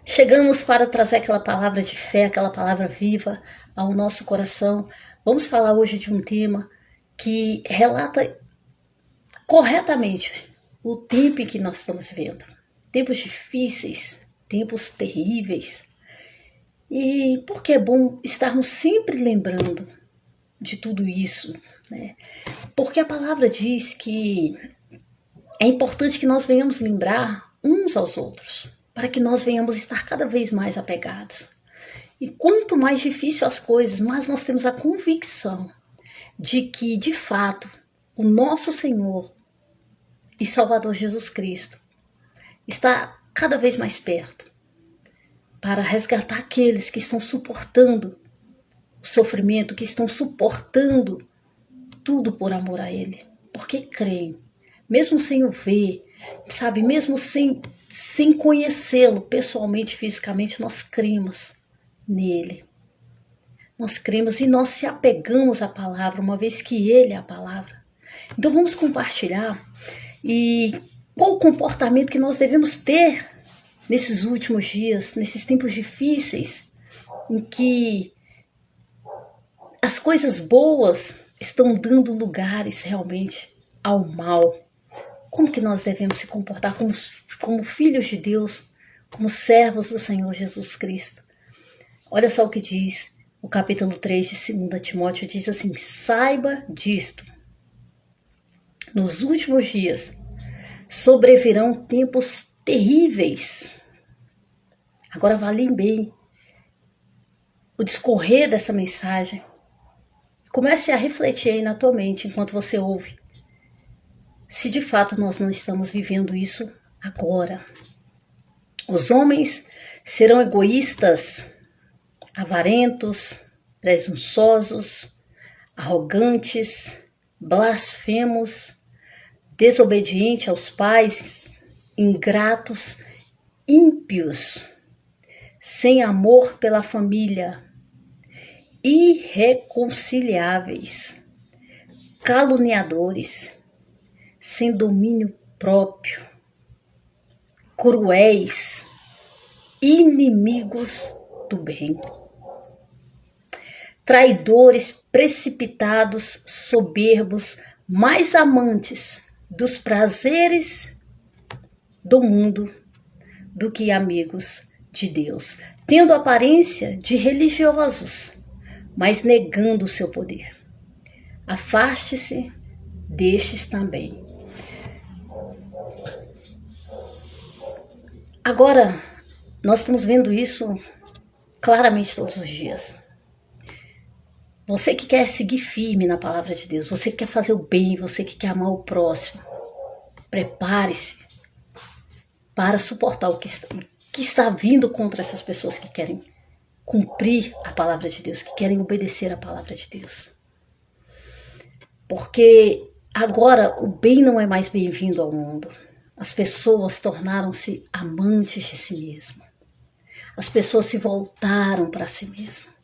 Chegamos para trazer aquela palavra de fé, aquela palavra viva ao nosso coração. Vamos falar hoje de um tema que relata corretamente o tempo em que nós estamos vivendo. Tempos difíceis, tempos terríveis. E por que é bom estarmos sempre lembrando de tudo isso, né? Porque a palavra diz que é importante que nós venhamos lembrar uns aos outros, para que nós venhamos estar cada vez mais apegados. E quanto mais difícil as coisas, mais nós temos a convicção de que, de fato, o nosso Senhor e Salvador Jesus Cristo está cada vez mais perto para resgatar aqueles que estão suportando o sofrimento, que estão suportando tudo por amor a Ele, porque creem, mesmo sem o ver, sabe, mesmo sem conhecê-lo pessoalmente, fisicamente, nós cremos nele. Nós cremos e nós se apegamos à palavra, uma vez que Ele é a palavra. Então vamos compartilhar e qual o comportamento que nós devemos ter nesses últimos dias, nesses tempos difíceis, em que as coisas boas estão dando lugares realmente ao mal. Como que nós devemos se comportar como filhos de Deus, como servos do Senhor Jesus Cristo? Olha só o que diz o capítulo 3 de 2 Timóteo, diz assim: saiba disto, nos últimos dias sobrevirão tempos terríveis. Agora avaliem bem o discorrer dessa mensagem. Comece a refletir aí na tua mente enquanto você ouve. Se de fato nós não estamos vivendo isso agora. Os homens serão egoístas, avarentos, presunçosos, arrogantes, blasfemos, desobedientes aos pais, ingratos, ímpios, sem amor pela família, irreconciliáveis, caluniadores, sem domínio próprio, cruéis, inimigos do bem, traidores, precipitados, soberbos, mais amantes dos prazeres do mundo do que amigos de Deus, tendo aparência de religiosos, mas negando o seu poder. Afaste-se destes também. Agora, nós estamos vendo isso claramente todos os dias. Você que quer seguir firme na palavra de Deus, você que quer fazer o bem, você que quer amar o próximo, prepare-se para suportar o que está vindo contra essas pessoas que querem cumprir a palavra de Deus, que querem obedecer a palavra de Deus. Porque agora o bem não é mais bem-vindo ao mundo. As pessoas tornaram-se amantes de si mesmas. As pessoas se voltaram para si mesmas.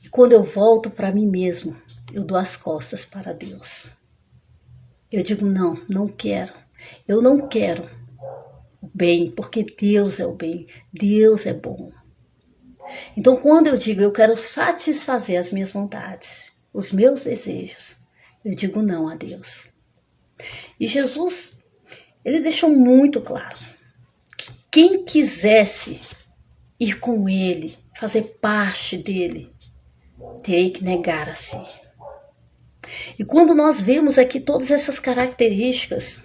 E quando eu volto para mim mesmo, eu dou as costas para Deus. Eu digo, não quero. Eu não quero o bem, porque Deus é o bem. Deus é bom. Então, quando eu digo, eu quero satisfazer as minhas vontades, os meus desejos, eu digo não a Deus. E Jesus, ele deixou muito claro que quem quisesse ir com ele, fazer parte dele, teria que negar a si. E quando nós vemos aqui todas essas características,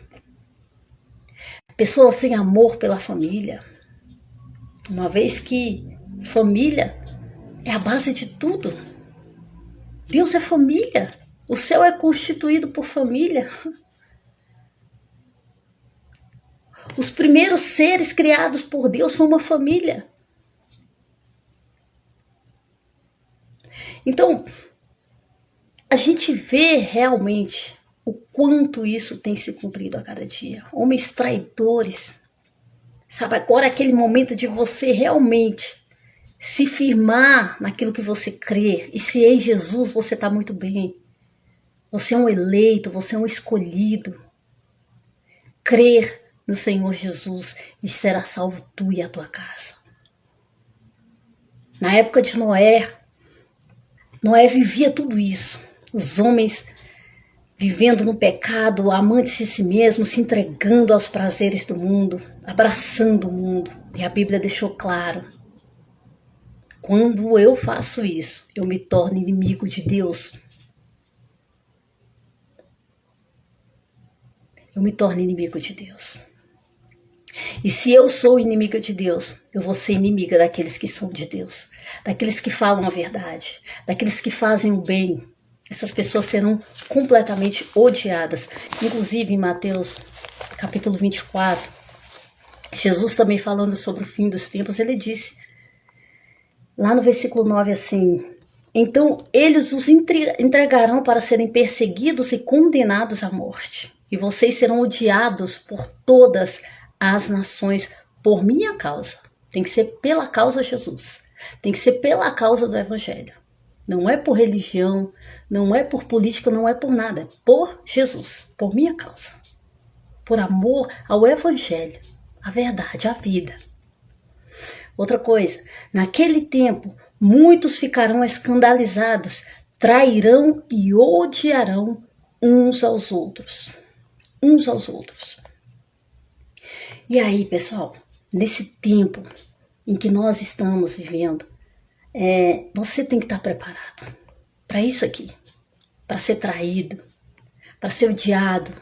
pessoas sem amor pela família, uma vez que família é a base de tudo. Deus é família. O céu é constituído por família. Os primeiros seres criados por Deus foram uma família. Então, a gente vê realmente o quanto isso tem se cumprido a cada dia. Homens traidores. Sabe, agora é aquele momento de você realmente se firmar naquilo que você crê. E se em Jesus você está muito bem. Você é um eleito, você é um escolhido. Crer no Senhor Jesus e será salvo tu e a tua casa. Na época de Noé vivia tudo isso. Os homens vivendo no pecado, amantes de si mesmos, se entregando aos prazeres do mundo, abraçando o mundo. E a Bíblia deixou claro: quando eu faço isso, eu me torno inimigo de Deus. Eu me torno inimigo de Deus. E se eu sou inimiga de Deus, eu vou ser inimiga daqueles que são de Deus, daqueles que falam a verdade, daqueles que fazem o bem. Essas pessoas serão completamente odiadas. Inclusive, em Mateus capítulo 24, Jesus também falando sobre o fim dos tempos, ele disse, lá no versículo 9 assim: então eles os entregarão para serem perseguidos e condenados à morte. E vocês serão odiados por todas as nações por minha causa. Tem que ser pela causa de Jesus. Tem que ser pela causa do Evangelho. Não é por religião, não é por política, não é por nada. É por Jesus, por minha causa. Por amor ao Evangelho, a verdade, a vida. Outra coisa, naquele tempo, muitos ficarão escandalizados, trairão e odiarão uns aos outros. Uns aos outros. E aí, pessoal, nesse tempo em que nós estamos vivendo, você tem que estar preparado para isso aqui, para ser traído, para ser odiado,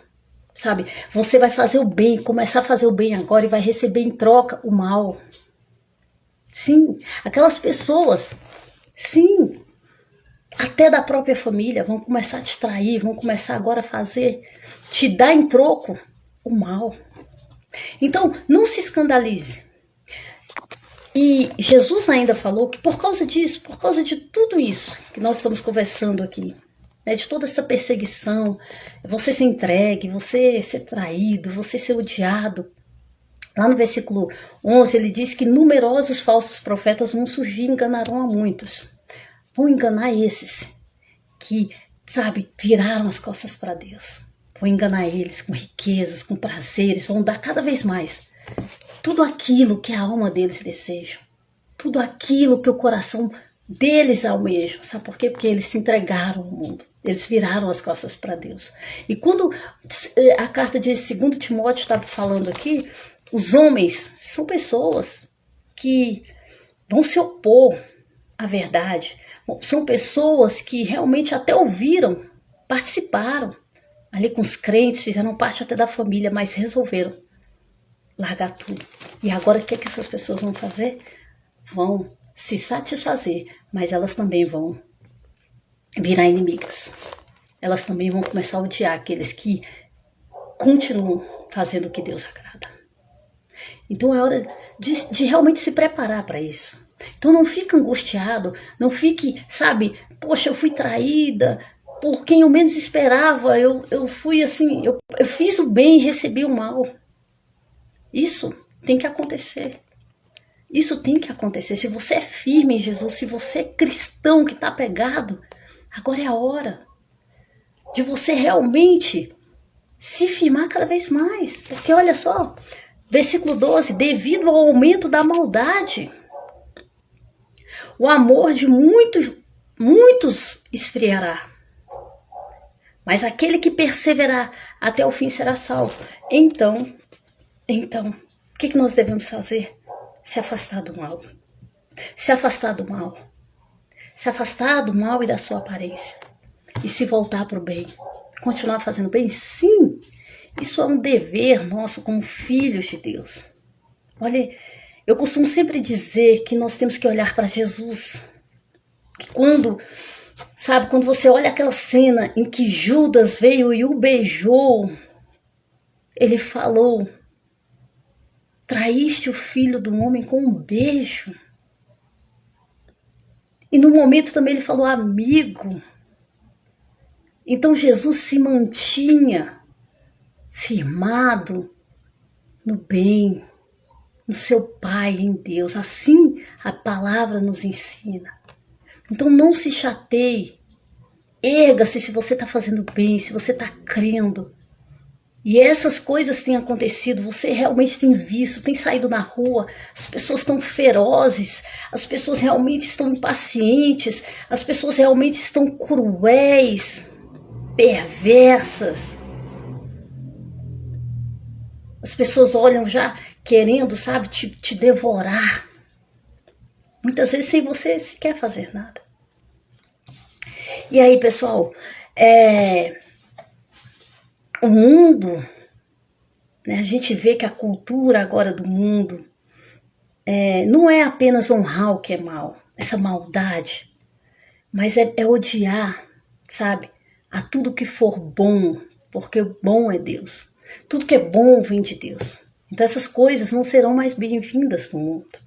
sabe? Você vai fazer o bem, começar a fazer o bem agora e vai receber em troca o mal. Sim, aquelas pessoas, sim, até da própria família, vão começar a te trair, vão começar agora a te dar em troco o mal. Então, não se escandalize. E Jesus ainda falou que por causa disso, por causa de tudo isso que nós estamos conversando aqui, né, de toda essa perseguição, você ser entregue, você ser traído, você ser odiado. Lá no versículo 11 ele diz que numerosos falsos profetas vão surgir e enganarão a muitos. Vão enganar esses que, sabe, viraram as costas para Deus. Vão enganar eles com riquezas, com prazeres, vão dar cada vez mais tudo aquilo que a alma deles deseja, tudo aquilo que o coração deles almeja. Sabe por quê? Porque eles se entregaram ao mundo, eles viraram as costas para Deus. E quando a carta de 2 Timóteo estava falando aqui, os homens são pessoas que vão se opor à verdade, são pessoas que realmente até ouviram, participaram ali com os crentes, fizeram parte até da família, mas resolveram largar tudo. E agora o que essas pessoas vão fazer? Vão se satisfazer, mas elas também vão virar inimigas. Elas também vão começar a odiar aqueles que continuam fazendo o que Deus agrada. Então é hora de realmente se preparar para isso. Então não fique angustiado, não fique, sabe, poxa, eu fui traída, por quem eu menos esperava, eu fui assim, eu fiz o bem e recebi o mal. Isso tem que acontecer. Isso tem que acontecer. Se você é firme em Jesus, se você é cristão que está apegado, agora é a hora de você realmente se firmar cada vez mais. Porque olha só, versículo 12, devido ao aumento da maldade, o amor de muitos esfriará. Mas aquele que perseverar até o fim será salvo. Então, o que nós devemos fazer? Se afastar do mal. Se afastar do mal. Se afastar do mal e da sua aparência. E se voltar para o bem. Continuar fazendo bem? Sim. Isso é um dever nosso como filhos de Deus. Olha, eu costumo sempre dizer que nós temos que olhar para Jesus. Que quando você olha aquela cena em que Judas veio e o beijou, ele falou: traíste o filho do homem com um beijo. E no momento também ele falou amigo. Então Jesus se mantinha firmado no bem, no seu Pai, em Deus. Assim a palavra nos ensina. Então não se chateie. Erga-se se você está fazendo bem, se você está crendo. E essas coisas têm acontecido, você realmente tem visto, tem saído na rua, as pessoas estão ferozes, as pessoas realmente estão impacientes, as pessoas realmente estão cruéis, perversas. As pessoas olham já querendo, sabe, te devorar. Muitas vezes sem você sequer fazer nada. E aí, pessoal, o mundo, né, a gente vê que a cultura agora do mundo não é apenas honrar o que é mal, essa maldade, mas é odiar, sabe, a tudo que for bom, porque o bom é Deus. Tudo que é bom vem de Deus. Então essas coisas não serão mais bem-vindas no mundo.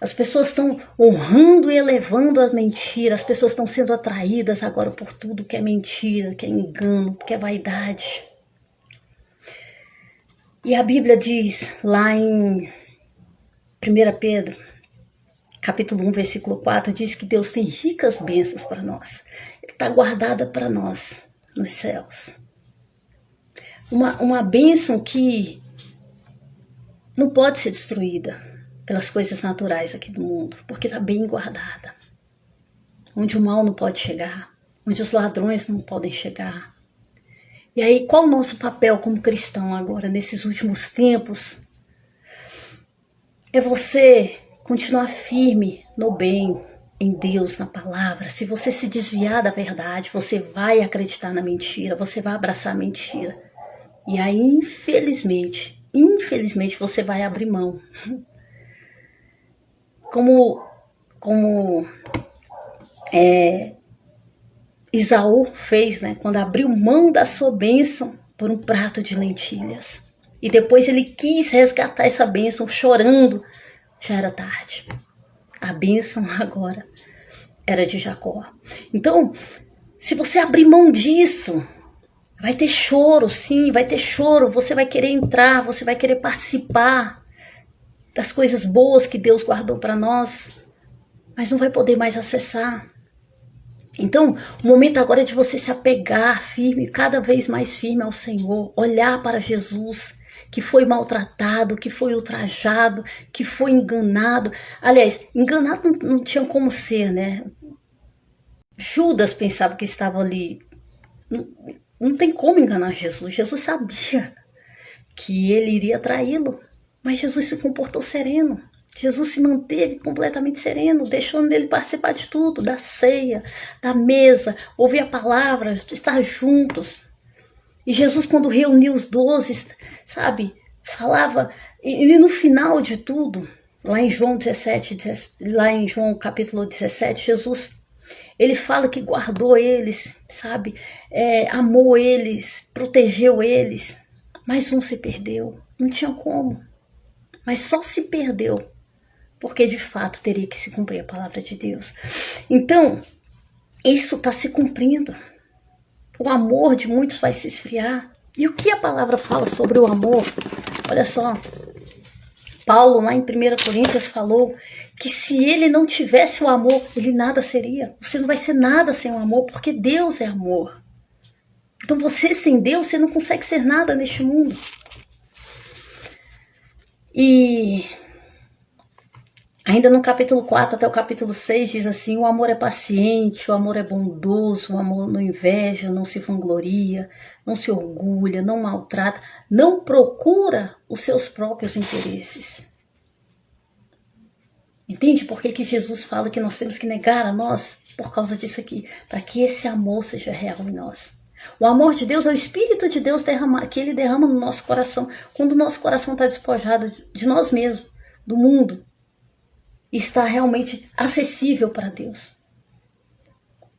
As pessoas estão honrando e elevando a mentira. As pessoas estão sendo atraídas agora por tudo que é mentira, que é engano, que é vaidade. E a Bíblia diz lá em 1 Pedro, capítulo 1, versículo 4, diz que Deus tem ricas bênçãos para nós. Está guardada para nós nos céus. Uma bênção que não pode ser destruída pelas coisas naturais aqui do mundo, porque está bem guardada. Onde o mal não pode chegar, onde os ladrões não podem chegar. E aí, qual o nosso papel como cristão agora, nesses últimos tempos? É você continuar firme no bem, em Deus, na palavra. Se você se desviar da verdade, você vai acreditar na mentira, você vai abraçar a mentira. E aí, infelizmente, você vai abrir mão. Como Esaú fez, né? Quando abriu mão da sua bênção por um prato de lentilhas. E depois ele quis resgatar essa bênção chorando. Já era tarde. A bênção agora era de Jacó. Então, se você abrir mão disso, vai ter choro, sim, vai ter choro. Você vai querer entrar, você vai querer participar das coisas boas que Deus guardou para nós, mas não vai poder mais acessar. Então, o momento agora é de você se apegar firme, cada vez mais firme ao Senhor, olhar para Jesus, que foi maltratado, que foi ultrajado, que foi enganado. Aliás, enganado não tinha como ser, né? Judas pensava que estava ali. Não tem como enganar Jesus. Jesus sabia que ele iria traí-lo, mas Jesus se comportou sereno. Jesus se manteve completamente sereno, deixando ele participar de tudo, da ceia, da mesa, ouvir a palavra, estar juntos. E Jesus, quando reuniu os 12, sabe, falava, e no final de tudo, lá em João 17, lá em João capítulo 17, Jesus, ele fala que guardou eles, sabe, amou eles, protegeu eles, mas um se perdeu, não tinha como, mas só se perdeu porque de fato teria que se cumprir a palavra de Deus. Então, isso está se cumprindo. O amor de muitos vai se esfriar. E o que a palavra fala sobre o amor? Olha só, Paulo lá em 1 Coríntios falou que se ele não tivesse o amor, ele nada seria. Você não vai ser nada sem o amor, porque Deus é amor. Então você sem Deus, você não consegue ser nada neste mundo. E ainda no capítulo 4 até o capítulo 6 diz assim: o amor é paciente, o amor é bondoso, o amor não inveja, não se vangloria, não se orgulha, não maltrata, não procura os seus próprios interesses. Entende por que Jesus fala que nós temos que negar a nós? Por causa disso aqui, para que esse amor seja real em nós. O amor de Deus é o Espírito de Deus que ele derrama no nosso coração, quando o nosso coração está despojado de nós mesmos, do mundo. Está realmente acessível para Deus,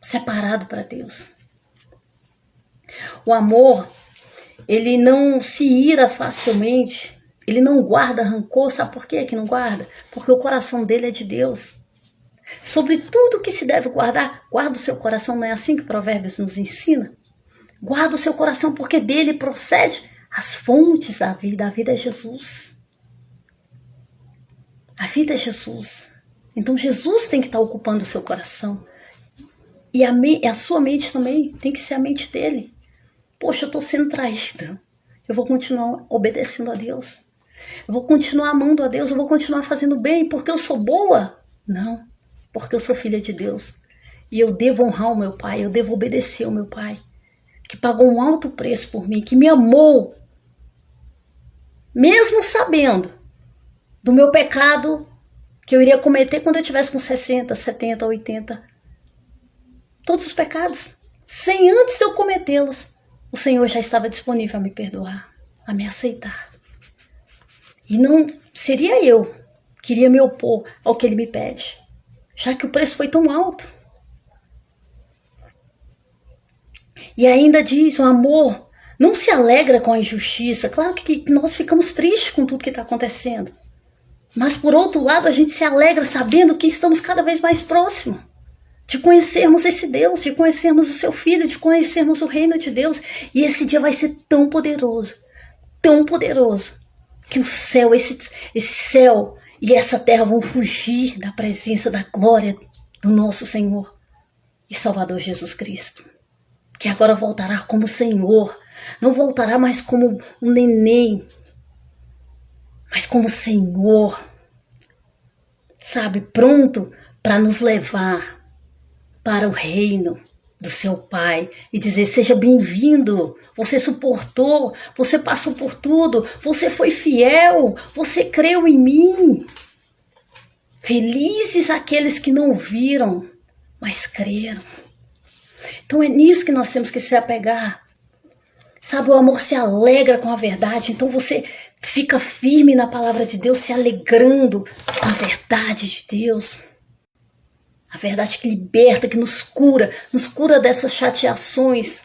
separado para Deus. O amor, ele não se ira facilmente, ele não guarda rancor. Sabe por quê que não guarda? Porque o coração dele é de Deus. Sobre tudo que se deve guardar, guarda o seu coração, não é assim que Provérbios nos ensina? Guarda o seu coração, porque dele procede as fontes da vida. A vida é Jesus. A vida é Jesus. Então Jesus tem que estar ocupando o seu coração. E a sua mente também tem que ser a mente dele. poxa, eu estou sendo traída. Eu vou continuar obedecendo a Deus. Eu vou continuar amando a Deus, eu vou continuar fazendo bem porque eu sou boa? Não, porque eu sou filha de Deus. E eu devo honrar o meu pai, eu devo obedecer ao meu pai, que pagou um alto preço por mim, que me amou, mesmo sabendo do meu pecado que eu iria cometer quando eu tivesse com 60, 70, 80. Todos os pecados, sem antes de eu cometê-los, o Senhor já estava disponível a me perdoar, a me aceitar. E não seria eu que iria me opor ao que Ele me pede, já que o preço foi tão alto. E ainda diz, o amor não se alegra com a injustiça. Claro que nós ficamos tristes com tudo que está acontecendo. Mas por outro lado, a gente se alegra sabendo que estamos cada vez mais próximos de conhecermos esse Deus, de conhecermos o seu Filho, de conhecermos o reino de Deus. E esse dia vai ser tão poderoso, que o céu, esse céu e essa terra vão fugir da presença, da glória do nosso Senhor e Salvador Jesus Cristo, que agora voltará como Senhor, não voltará mais como um neném, mas como Senhor, sabe, pronto para nos levar para o reino do seu Pai e dizer, seja bem-vindo, você suportou, você passou por tudo, você foi fiel, você creu em mim. Felizes aqueles que não viram, mas creram. Então é nisso que nós temos que se apegar. Sabe, o amor se alegra com a verdade, então você fica firme na palavra de Deus, se alegrando com a verdade de Deus. A verdade que liberta, que nos cura dessas chateações,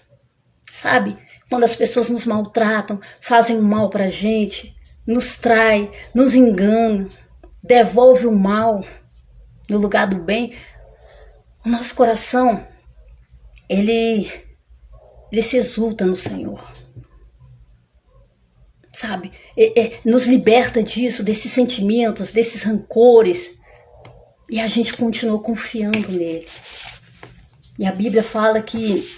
sabe? Quando as pessoas nos maltratam, fazem o mal pra gente, nos trai, nos engana, devolve o mal no lugar do bem. O nosso coração, ele se exulta no Senhor, sabe? Nos liberta disso, desses sentimentos, desses rancores. E a gente continua confiando nele. E a Bíblia fala que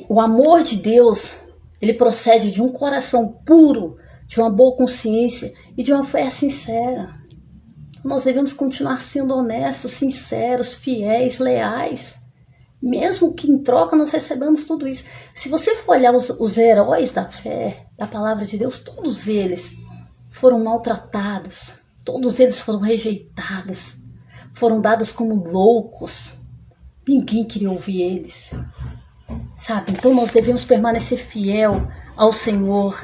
o amor de Deus, ele procede de um coração puro, de uma boa consciência e de uma fé sincera. Nós devemos continuar sendo honestos, sinceros, fiéis, leais. Mesmo que em troca nós recebamos tudo isso. Se você for olhar os heróis da fé, da palavra de Deus, todos eles foram maltratados. Todos eles foram rejeitados, foram dados como loucos. Ninguém queria ouvir eles, sabe? Então nós devemos permanecer fiel ao Senhor,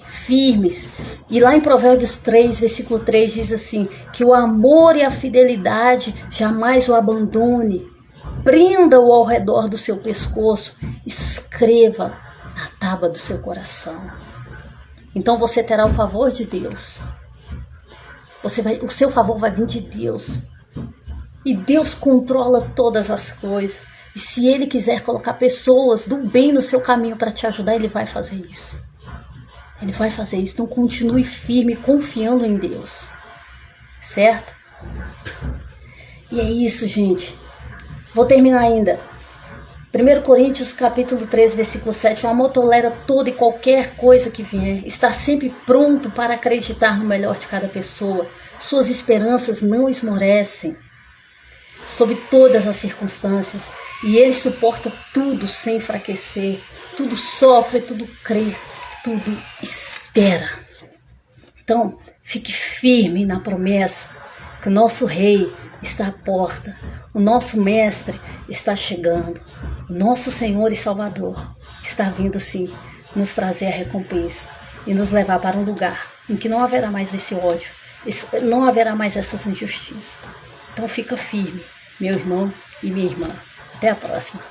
firmes. E lá em Provérbios 3, versículo 3, diz assim, que o amor e a fidelidade jamais o abandone. Prenda-o ao redor do seu pescoço, escreva na tábua do seu coração. Então você terá o favor de Deus. O seu favor vai vir de Deus. E Deus controla todas as coisas. E se Ele quiser colocar pessoas do bem no seu caminho para te ajudar, Ele vai fazer isso. Ele vai fazer isso. Então continue firme, confiando em Deus. Certo? E é isso, gente. Vou terminar ainda. 1 Coríntios capítulo 3, versículo 7, o amor tolera toda e qualquer coisa que vier, está sempre pronto para acreditar no melhor de cada pessoa, suas esperanças não esmorecem, sob todas as circunstâncias, e ele suporta tudo sem enfraquecer, tudo sofre, tudo crê, tudo espera. Então, fique firme na promessa que o nosso Rei está à porta, o nosso Mestre está chegando. O nosso Senhor e Salvador está vindo sim nos trazer a recompensa e nos levar para um lugar em que não haverá mais esse ódio, não haverá mais essas injustiças. Então fica firme, meu irmão e minha irmã. Até a próxima.